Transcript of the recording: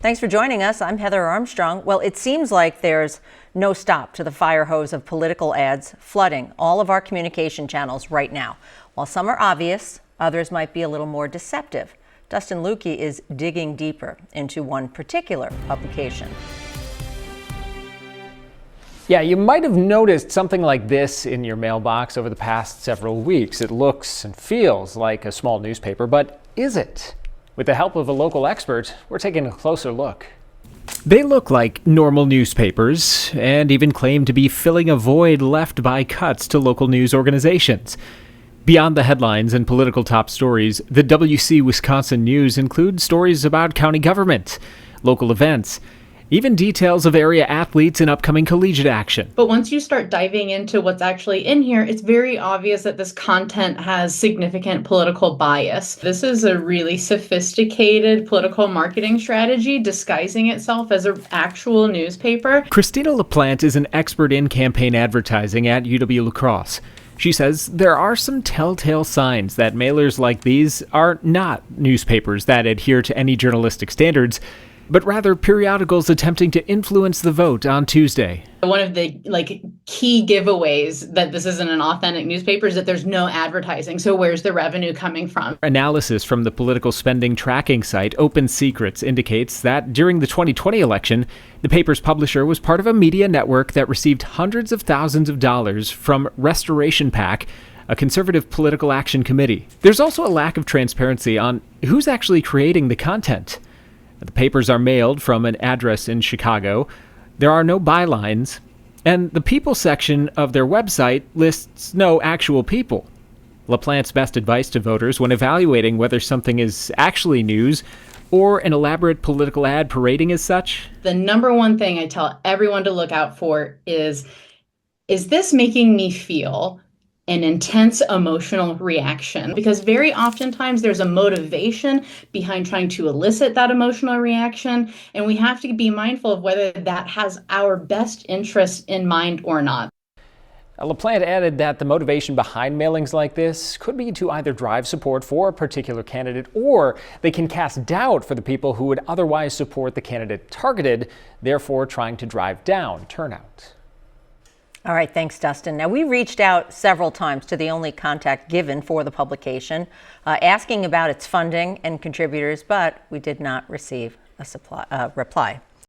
Thanks for joining us. I'm Heather Armstrong. Well, it seems like there's no stop to the fire hose of political ads flooding all of our communication channels right now. While some are obvious, others might be a little more deceptive. Dustin Leucke is digging deeper into one particular publication. Yeah, you might have noticed something like this in your mailbox over the past several weeks. It looks and feels like a small newspaper, but is it? With the help of a local expert, we're taking a closer look. They look like normal newspapers and even claim to be filling a void left by cuts to local news organizations. Beyond the headlines and political top stories, the WC Wisconsin News includes stories about county government, local events, even details of area athletes and upcoming collegiate action. But once you start diving into what's actually in here, it's very obvious that this content has significant political bias. This is a really sophisticated political marketing strategy disguising itself as an actual newspaper. Christina LaPlante is an expert in campaign advertising at UW-La Crosse. She says there are some telltale signs that mailers like these are not newspapers that adhere to any journalistic standards, but rather periodicals attempting to influence the vote on Tuesday. One of the key giveaways that this isn't an authentic newspaper is that there's no advertising. So where's the revenue coming from? Analysis from the political spending tracking site Open Secrets indicates that during the 2020 election, the paper's publisher was part of a media network that received hundreds of thousands of dollars from Restoration PAC, a conservative political action committee. There's also a lack of transparency on who's actually creating the content. The papers are mailed from an address in Chicago. There are no bylines, and the people section of their website lists no actual people. LaPlante's best advice to voters when evaluating whether something is actually news or an elaborate political ad parading as such? The number one thing I tell everyone to look out for is this making me feel an intense emotional reaction? Because very oftentimes there's a motivation behind trying to elicit that emotional reaction, and we have to be mindful of whether that has our best interest in mind or not. LaPlante added that the motivation behind mailings like this could be to either drive support for a particular candidate, or they can cast doubt for the people who would otherwise support the candidate targeted, therefore trying to drive down turnout. All right, thanks, Dustin. Now, we reached out several times to the only contact given for the publication, asking about its funding and contributors, but we did not receive a reply.